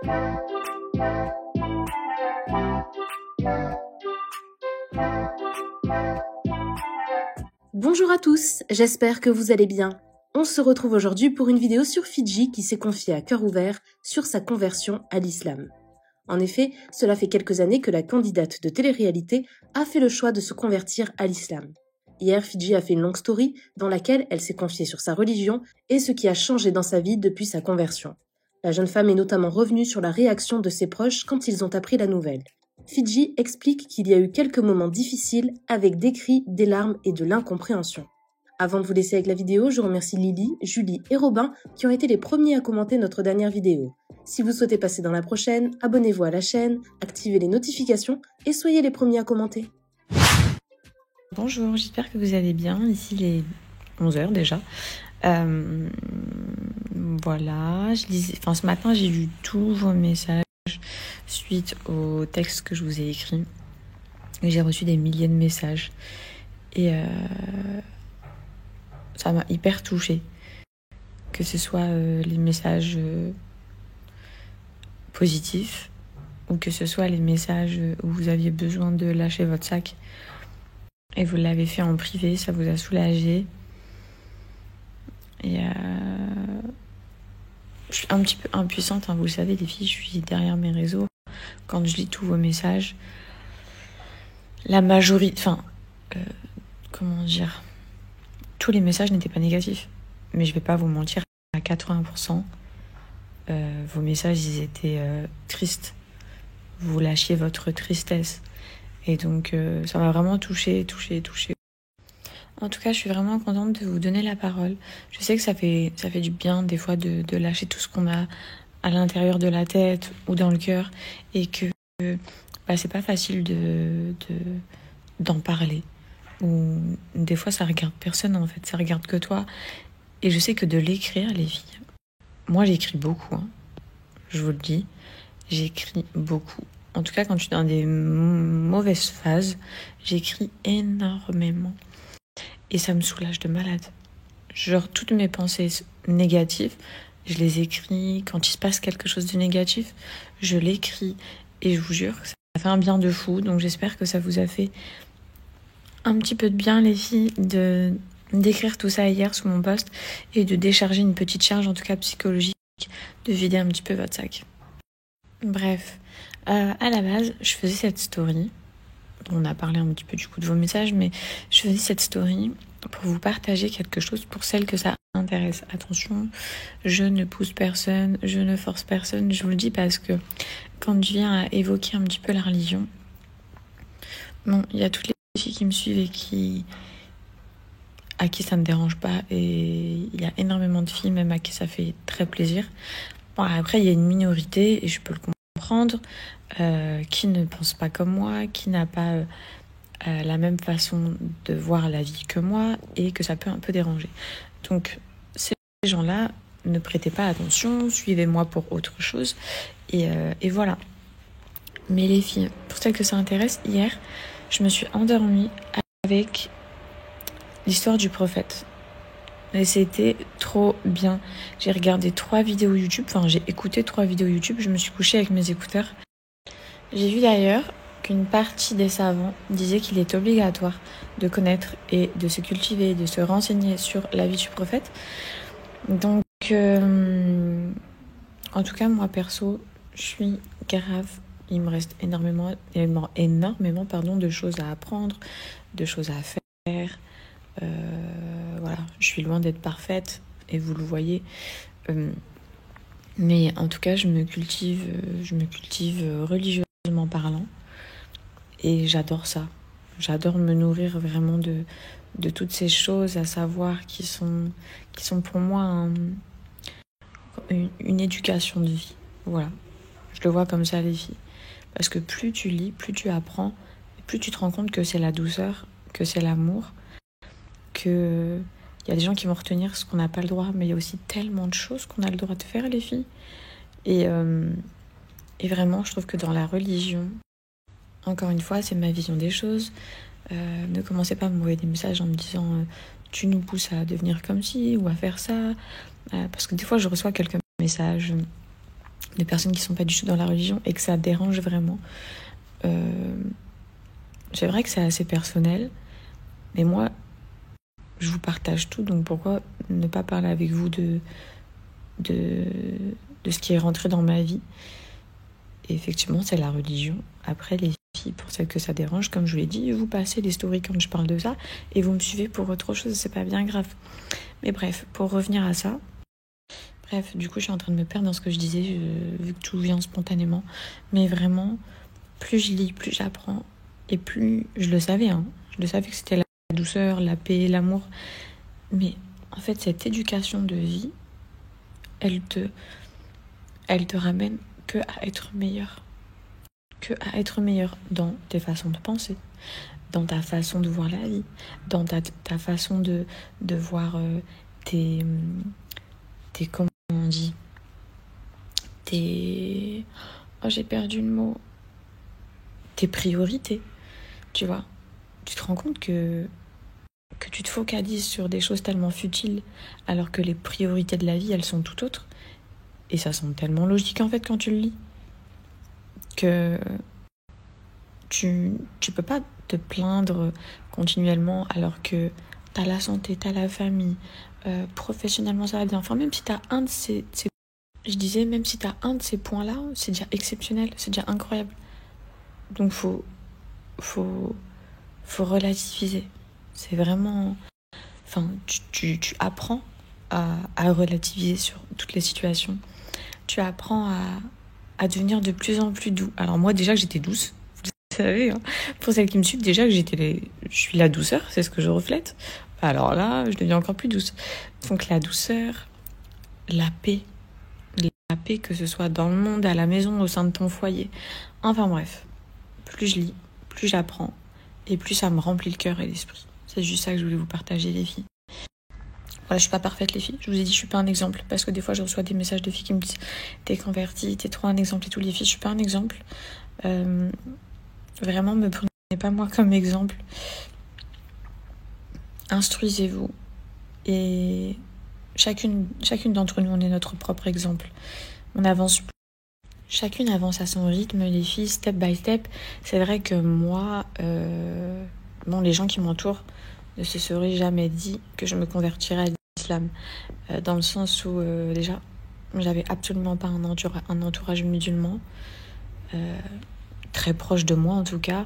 Bonjour à tous, j'espère que vous allez bien. On se retrouve aujourd'hui pour une vidéo sur Fidji qui s'est confiée à cœur ouvert sur sa conversion à l'islam. En effet, cela fait quelques années que la candidate de télé-réalité a fait le choix de se convertir à l'islam. Hier, Fidji a fait une longue story dans laquelle elle s'est confiée sur sa religion et ce qui a changé dans sa vie depuis sa conversion. La jeune femme est notamment revenue sur la réaction de ses proches quand ils ont appris la nouvelle. Fidji explique qu'il y a eu quelques moments difficiles avec des cris, des larmes et de l'incompréhension. Avant de vous laisser avec la vidéo, je remercie Lily, Julie et Robin qui ont été les premiers à commenter notre dernière vidéo. Si vous souhaitez passer dans la prochaine, abonnez-vous à la chaîne, activez les notifications et soyez les premiers à commenter. Bonjour, j'espère que vous allez bien. Ici il est 11h déjà. Voilà, ce matin j'ai lu tous vos messages suite au texte que je vous ai écrit. J'ai reçu des milliers de messages et ça m'a hyper touchée. Que ce soit les messages positifs ou que ce soit les messages où vous aviez besoin de lâcher votre sac et vous l'avez fait en privé, ça vous a soulagé. Et je suis un petit peu impuissante, hein, vous le savez les filles, je suis derrière mes réseaux. Quand je lis tous vos messages, la majorité, comment dire, tous les messages n'étaient pas négatifs. Mais je vais pas vous mentir, à 80%, vos messages, ils étaient tristes. Vous lâchiez votre tristesse. Et donc, ça m'a vraiment touchée. En tout cas, je suis vraiment contente de vous donner la parole. Je sais que ça fait du bien, des fois, de lâcher tout ce qu'on a à l'intérieur de la tête ou dans le cœur. Et que c'est pas facile d'en parler. Ou des fois, ça regarde personne, en fait. Ça regarde que toi. Et je sais que de l'écrire, les filles... Moi, j'écris beaucoup, hein. Je vous le dis. J'écris beaucoup. En tout cas, quand je suis dans des mauvaises phases, j'écris énormément. Et ça me soulage de malade. Genre, toutes mes pensées négatives, je les écris. Quand il se passe quelque chose de négatif, je l'écris. Et je vous jure que ça fait un bien de fou. Donc, j'espère que ça vous a fait un petit peu de bien, les filles, d'écrire tout ça hier sous mon post et de décharger une petite charge, en tout cas psychologique, de vider un petit peu votre sac. Bref, à la base, je faisais cette story. On a parlé un petit peu du coup de vos messages, mais je faisais cette story pour vous partager quelque chose pour celles que ça intéresse. Attention, je ne pousse personne, je ne force personne, je vous le dis parce que quand je viens à évoquer un petit peu la religion, bon, il y a toutes les filles qui me suivent et à qui ça ne dérange pas, et il y a énormément de filles même à qui ça fait très plaisir. Bon, après, il y a une minorité, et je peux le comprendre, qui ne pense pas comme moi, qui n'a pas la même façon de voir la vie que moi, et que ça peut un peu déranger. Donc, ces gens-là, ne prêtez pas attention, suivez-moi pour autre chose, et voilà. Mais les filles, pour celles que ça intéresse, hier, je me suis endormie avec l'histoire du prophète. Et c'était trop bien. J'ai regardé 3 vidéos YouTube, j'ai écouté 3 vidéos YouTube, je me suis couchée avec mes écouteurs. J'ai vu d'ailleurs qu'une partie des savants disait qu'il est obligatoire de connaître et de se cultiver, de se renseigner sur la vie du prophète. Donc, en tout cas, moi perso, je suis grave. Il me reste énormément de choses à apprendre, de choses à faire. Voilà, je suis loin d'être parfaite et vous le voyez, mais en tout cas je me cultive religieusement parlant, et j'adore ça. J'adore me nourrir vraiment de toutes ces choses à savoir qui sont pour moi une éducation de vie. Voilà, je le vois comme ça, les filles, parce que plus tu lis, plus tu apprends, plus tu te rends compte que c'est la douceur, que c'est l'amour, que il y a des gens qui vont retenir ce qu'on n'a pas le droit, mais il y a aussi tellement de choses qu'on a le droit de faire, les filles. Et vraiment, je trouve que dans la religion, encore une fois, c'est ma vision des choses. Ne commencez pas à m'envoyer des messages en me disant tu nous pousses à devenir comme ci ou à faire ça, parce que des fois je reçois quelques messages des personnes qui sont pas du tout dans la religion et que ça dérange vraiment. C'est vrai que c'est assez personnel, mais moi, je vous partage tout, donc pourquoi ne pas parler avec vous de ce qui est rentré dans ma vie. Et effectivement, c'est la religion. Après, les filles, pour celles que ça dérange, comme je vous l'ai dit, vous passez les stories quand je parle de ça, et vous me suivez pour autre chose, c'est pas bien grave. Mais bref, pour revenir à ça, bref, du coup, je suis en train de me perdre dans ce que je disais, vu que tout vient spontanément. Mais vraiment, plus je lis, plus j'apprends, et plus je le savais, hein. Je le savais que c'était la douceur, la paix, l'amour. Mais en fait, cette éducation de vie, elle te ramène que à être meilleur. Que à être meilleur dans tes façons de penser, dans ta façon de voir la vie, dans ta façon de voir tes comment on dit, tes... Oh, j'ai perdu le mot. Tes priorités, tu vois. Tu te rends compte que tu te focalises sur des choses tellement futiles alors que les priorités de la vie, elles sont tout autres. Et ça semble tellement logique en fait quand tu le lis que tu peux pas te plaindre continuellement alors que t'as la santé, t'as la famille, professionnellement ça va bien. Enfin, même si t'as un de ces je disais, même si t'as un de ces points-là, c'est déjà exceptionnel, c'est déjà incroyable. Donc faut relativiser. C'est vraiment... Enfin, tu apprends à relativiser sur toutes les situations. Tu apprends à devenir de plus en plus doux. Alors moi, déjà que j'étais douce, vous savez, hein, pour celles qui me suivent, déjà que je suis la douceur, c'est ce que je reflète. Alors là, je deviens encore plus douce. Donc la douceur, la paix, que ce soit dans le monde, à la maison, au sein de ton foyer. Enfin bref, plus je lis, plus j'apprends, et plus ça me remplit le cœur et l'esprit. C'est juste ça que je voulais vous partager, les filles. Voilà, je suis pas parfaite, les filles. Je vous ai dit, je suis pas un exemple, parce que des fois, je reçois des messages de filles qui me disent « T'es convertie, t'es trop un exemple et tout. » Les filles, je suis pas un exemple. Vraiment, me prenez pas moi comme exemple. Instruisez-vous. Et chacune d'entre nous, on est notre propre exemple. On avance. Chacune avance à son rythme, les filles, step by step. C'est vrai que moi, les gens qui m'entourent ne se seraient jamais dit que je me convertirais à l'islam. Dans le sens où, déjà, j'avais absolument pas un entourage musulman. Très proche de moi, en tout cas.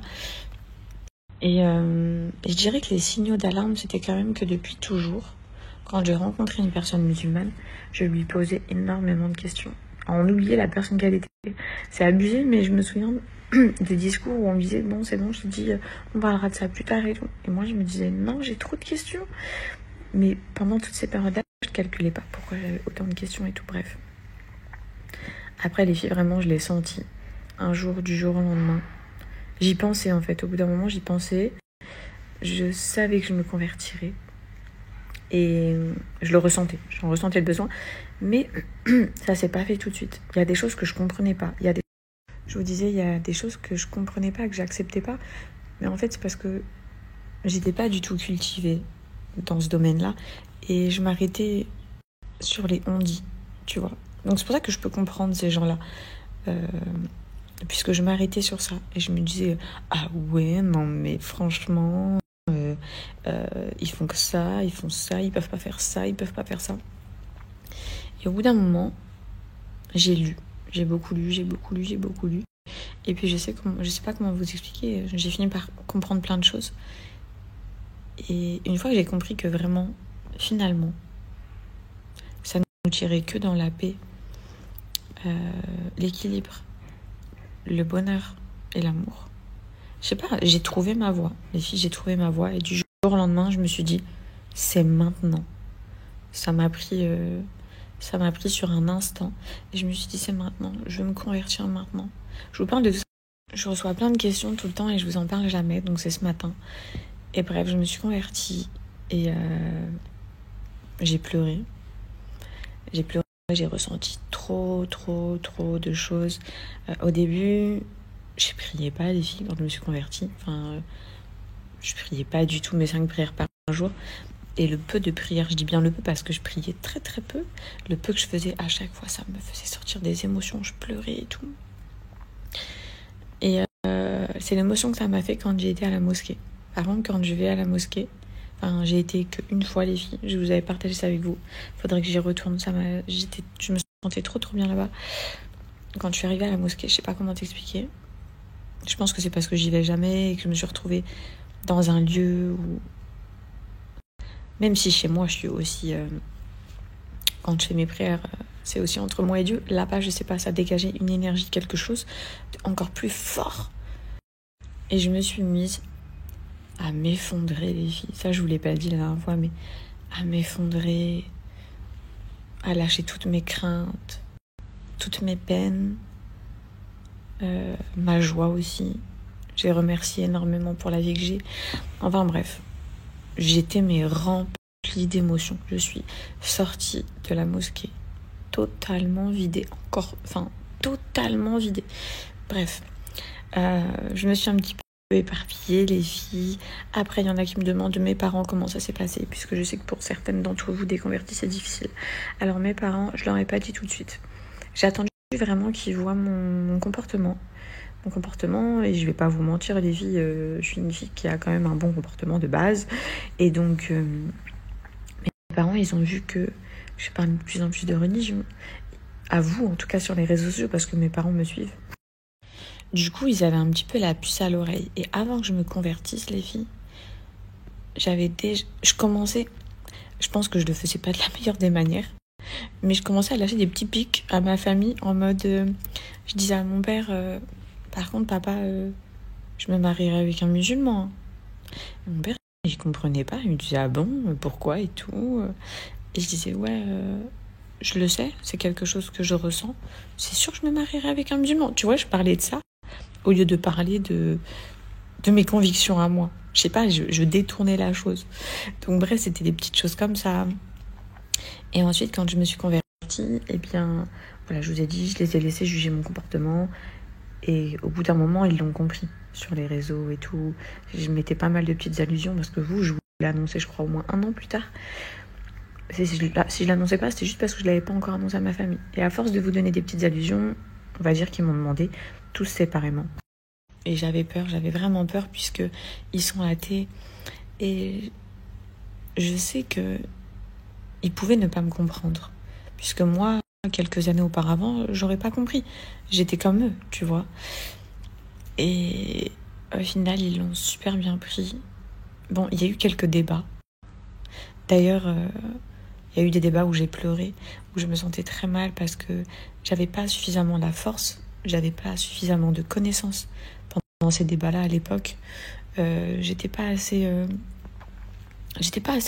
Et je dirais que les signaux d'alarme, c'était quand même que depuis toujours, quand j'ai rencontré une personne musulmane, je lui posais énormément de questions. On oubliait la personne qu'elle était. C'est abusé, mais je me souviens de discours où on me disait « Bon, c'est bon, je te dis, on parlera de ça plus tard et tout. » Et moi, je me disais « Non, j'ai trop de questions. » Mais pendant toutes ces périodes-là, je ne calculais pas pourquoi j'avais autant de questions et tout, bref. Après, les filles, vraiment, je l'ai senti. Un jour, du jour au lendemain. J'y pensais, en fait. Au bout d'un moment, j'y pensais. Je savais que je me convertirais. Et je le ressentais. J'en ressentais le besoin. Mais ça s'est pas fait tout de suite. Il y a des choses que je comprenais pas. Je vous disais, il y a des choses que je comprenais pas, que j'acceptais pas. Mais en fait, c'est parce que j'étais pas du tout cultivée dans ce domaine-là. Et je m'arrêtais sur les on-dit, tu vois. Donc c'est pour ça que je peux comprendre ces gens-là. Puisque je m'arrêtais sur ça. Et je me disais, ah ouais, non mais franchement, ils font que ça, ils font ça, ils peuvent pas faire ça, ils peuvent pas faire ça. Et au bout d'un moment, j'ai lu. J'ai beaucoup lu. Et puis je sais pas comment vous expliquer, j'ai fini par comprendre plein de choses. Et une fois que j'ai compris que vraiment, finalement, ça ne nous tirait que dans la paix, l'équilibre, le bonheur et l'amour. Je sais pas, j'ai trouvé ma voie. Les filles, j'ai trouvé ma voie. Et du jour au lendemain, je me suis dit, c'est maintenant. Ça m'a pris sur un instant. Et je me suis dit, c'est maintenant. Je vais me convertir maintenant. Je vous parle de tout ça. Je reçois plein de questions tout le temps et je vous en parle jamais. Donc c'est ce matin. Et bref, je me suis convertie. Et j'ai pleuré. J'ai ressenti trop de choses. Au début, je priais pas, les filles, quand je me suis convertie. Enfin, je priais pas du tout mes 5 prières par jour. Et le peu de prière, je dis bien le peu parce que je priais très très peu, le peu que je faisais à chaque fois, ça me faisait sortir des émotions, je pleurais et tout. Et c'est l'émotion que ça m'a fait quand j'ai été à la mosquée. Par contre, quand je vais à la mosquée, j'ai été qu'une fois les filles, je vous avais partagé ça avec vous. Faudrait que j'y retourne, je me sentais trop bien là-bas. Quand je suis arrivée à la mosquée, je sais pas comment t'expliquer. Je pense que c'est parce que j'y vais jamais et que je me suis retrouvée dans un lieu où... Même si chez moi, je suis aussi... quand je fais mes prières, c'est aussi entre moi et Dieu. Là-bas, je sais pas, ça dégageait une énergie, quelque chose encore plus fort. Et je me suis mise à m'effondrer, les filles. Ça, je vous l'ai pas dit la dernière fois, mais à m'effondrer, à lâcher toutes mes craintes, toutes mes peines, ma joie aussi. J'ai remercié énormément pour la vie que j'ai. Enfin bref, j'étais remplie d'émotions. Je suis sortie de la mosquée totalement vidée. Totalement vidée. Bref, je me suis un petit peu éparpillée, les filles. Après, il y en a qui me demandent de mes parents comment ça s'est passé, puisque je sais que pour certaines d'entre vous, déconvertis, c'est difficile. Alors mes parents, je leur ai pas dit tout de suite. J'ai attendu vraiment qu'ils voient mon comportement. Et je vais pas vous mentir, les filles, je suis une fille qui a quand même un bon comportement de base. Et donc, mes parents, ils ont vu que je parle de plus en plus de religion. À vous, en tout cas sur les réseaux sociaux, parce que mes parents me suivent. Du coup, ils avaient un petit peu la puce à l'oreille. Et avant que je me convertisse, les filles, je commençais, je pense que je le faisais pas de la meilleure des manières, mais je commençais à lâcher des petits pics à ma famille en mode, je disais à mon père, par contre, papa, je me marierai avec un musulman. Et mon père, il comprenait pas, il me disait, ah bon, pourquoi et tout. Et je disais, ouais, je le sais, c'est quelque chose que je ressens. C'est sûr que je me marierai avec un musulman. Tu vois, je parlais de ça au lieu de parler de mes convictions à moi. Je sais pas, je détournais la chose. Donc bref, c'était des petites choses comme ça. Et ensuite, quand je me suis convertie, eh bien, voilà, je vous ai dit, je les ai laissés juger mon comportement. Et au bout d'un moment, ils l'ont compris sur les réseaux et tout. Je mettais pas mal de petites allusions parce que je vous l'ai annoncé, je crois, au moins 1 an plus tard. Si je l'annonçais pas, c'était juste parce que je l'avais pas encore annoncé à ma famille. Et à force de vous donner des petites allusions, on va dire qu'ils m'ont demandé tous séparément. Et j'avais vraiment peur puisque ils sont athées. Et je sais que ils pouvaient ne pas me comprendre. Puisque moi, quelques années auparavant, j'aurais pas compris. J'étais comme eux, tu vois. Et au final, ils l'ont super bien pris. Bon, il y a eu quelques débats. D'ailleurs, il y a eu des débats où j'ai pleuré, où je me sentais très mal parce que j'avais pas suffisamment la force, j'avais pas suffisamment de connaissances pendant ces débats-là à l'époque. J'étais pas assez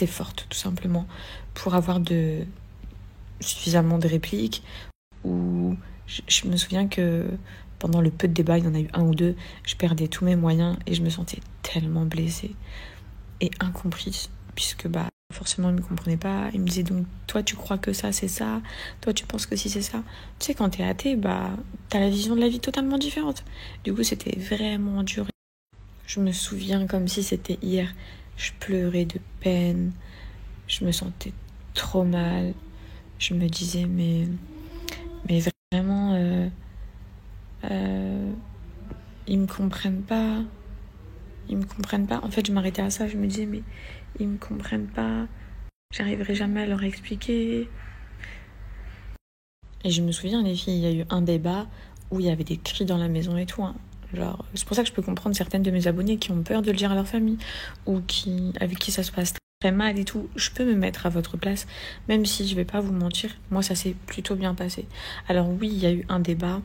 forte, tout simplement, pour avoir suffisamment de répliques. Ou je me souviens que pendant le peu de débats, il y en a eu 1 ou 2, je perdais tous mes moyens et je me sentais tellement blessée et incomprise, puisque forcément, ils ne me comprenaient pas. Ils me disaient donc, toi, tu crois que ça, c'est ça. Toi, tu penses que si, c'est ça. Tu sais, quand t'es athée, t'as la vision de la vie totalement différente. Du coup, c'était vraiment dur. Je me souviens comme si c'était hier. Je pleurais de peine. Je me sentais trop mal. Je me disais, mais vraiment, ils me comprennent pas. Ils me comprennent pas. En fait, je m'arrêtais à ça. Je me disais, mais ils me comprennent pas. J'arriverai jamais à leur expliquer. Et je me souviens, les filles, il y a eu un débat où il y avait des cris dans la maison et tout. Genre, c'est pour ça que je peux comprendre certaines de mes abonnées qui ont peur de le dire à leur famille ou avec qui ça se passe très mal et tout. Je peux me mettre à votre place, même si je vais pas vous mentir. Moi, ça s'est plutôt bien passé. Alors oui, il y a eu un débat,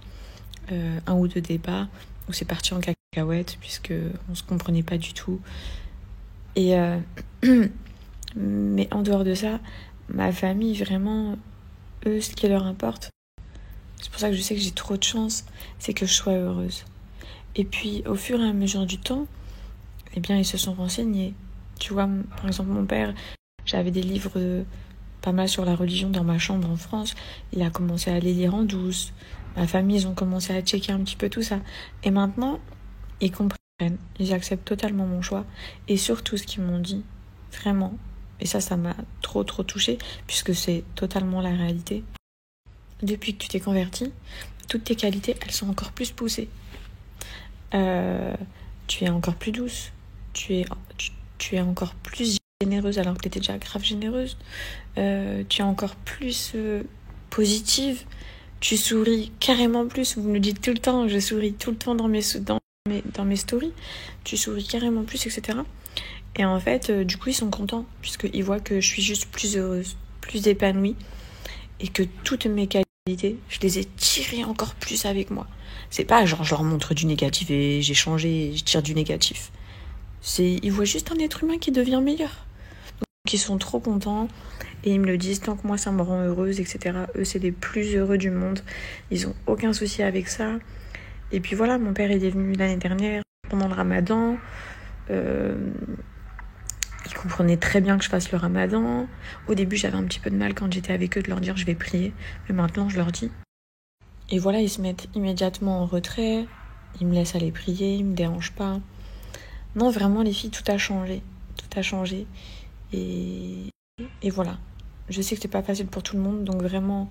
1 ou 2 débats où c'est parti en cacahuète puisque on se comprenait pas du tout. Et mais en dehors de ça, ma famille, vraiment, eux, ce qui leur importe, c'est pour ça que je sais que j'ai trop de chance, c'est que je sois heureuse. Et puis, au fur et à mesure du temps, eh bien, ils se sont renseignés. Tu vois, par exemple, mon père, j'avais des livres pas mal sur la religion dans ma chambre en France. Il a commencé à les lire en douce. Ma famille, ils ont commencé à checker un petit peu tout ça. Et maintenant, ils comprennent. Ils acceptent totalement mon choix. Et surtout, ce qu'ils m'ont dit, vraiment, Et ça m'a trop touchée, puisque c'est totalement la réalité. Depuis que tu t'es converti, toutes tes qualités, elles sont encore plus poussées. Tu es encore plus douce, tu es encore plus généreuse alors que tu étais déjà grave généreuse. Tu es encore plus positive, tu souris carrément plus. Vous me le dites tout le temps, je souris tout le temps dans mes stories. Tu souris carrément plus, etc. Et en fait, du coup, ils sont contents puisqu'ils voient que je suis juste plus heureuse, plus épanouie et que toutes mes qualités, je les ai tirées encore plus avec moi. C'est pas genre je leur montre du négatif et j'ai changé et je tire du négatif. Ils voient juste un être humain qui devient meilleur. Donc ils sont trop contents et ils me le disent tant que moi ça me rend heureuse, etc. Eux, c'est les plus heureux du monde. Ils ont aucun souci avec ça. Et puis voilà, mon père il est venu l'année dernière pendant le ramadan. Ils comprenaient très bien que je fasse le ramadan. Au début, j'avais un petit peu de mal quand j'étais avec eux de leur dire je vais prier. Mais maintenant, je leur dis. Et voilà, ils se mettent immédiatement en retrait. Ils me laissent aller prier, ils me dérangent pas. Non, vraiment, les filles, tout a changé. Tout a changé. Et voilà. Je sais que c'est pas facile pour tout le monde. Donc vraiment,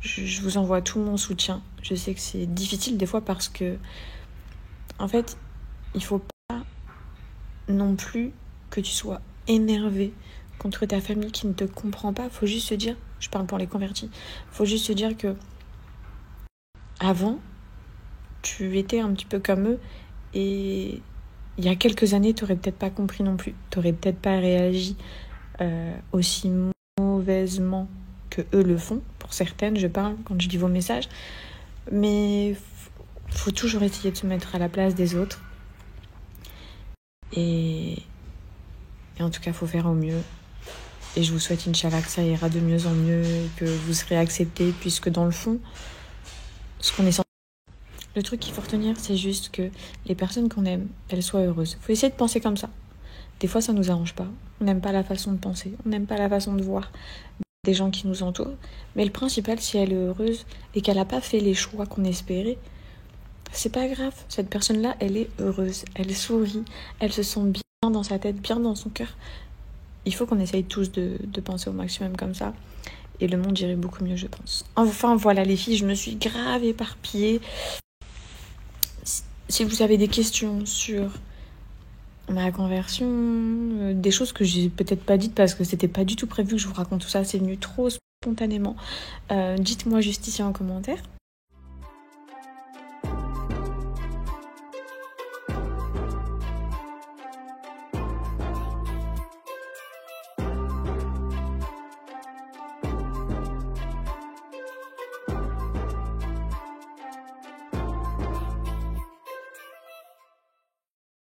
je vous envoie tout mon soutien. Je sais que c'est difficile des fois parce que, en fait, il faut pas non plus que tu sois énervé contre ta famille qui ne te comprend pas. Faut juste se dire, je parle pour les convertis, faut juste se dire que avant, tu étais un petit peu comme eux et il y a quelques années, tu n'aurais peut-être pas compris non plus. Tu n'aurais peut-être pas réagi aussi mauvaisement que eux le font. Pour certaines, je parle quand je dis vos messages. Mais faut toujours essayer de se mettre à la place des autres. Et en tout cas, il faut faire au mieux. Et je vous souhaite, Inch'Allah, que ça ira de mieux en mieux et que vous serez acceptés, puisque dans le fond, ce qu'on est censé... Le truc qu'il faut retenir, c'est juste que les personnes qu'on aime, elles soient heureuses. Il faut essayer de penser comme ça. Des fois, ça ne nous arrange pas. On n'aime pas la façon de penser. On n'aime pas la façon de voir des gens qui nous entourent. Mais le principal, si elle est heureuse et qu'elle n'a pas fait les choix qu'on espérait, c'est pas grave. Cette personne-là, elle est heureuse. Elle sourit. Elle se sent bien dans sa tête, bien dans son cœur. Il faut qu'on essaye tous de penser au maximum comme ça. Et le monde irait beaucoup mieux, je pense. Enfin, voilà les filles, je me suis grave éparpillée. Si vous avez des questions sur ma conversion, des choses que j'ai peut-être pas dites parce que c'était pas du tout prévu que je vous raconte tout ça, c'est venu trop spontanément. Dites-moi juste ici en commentaire.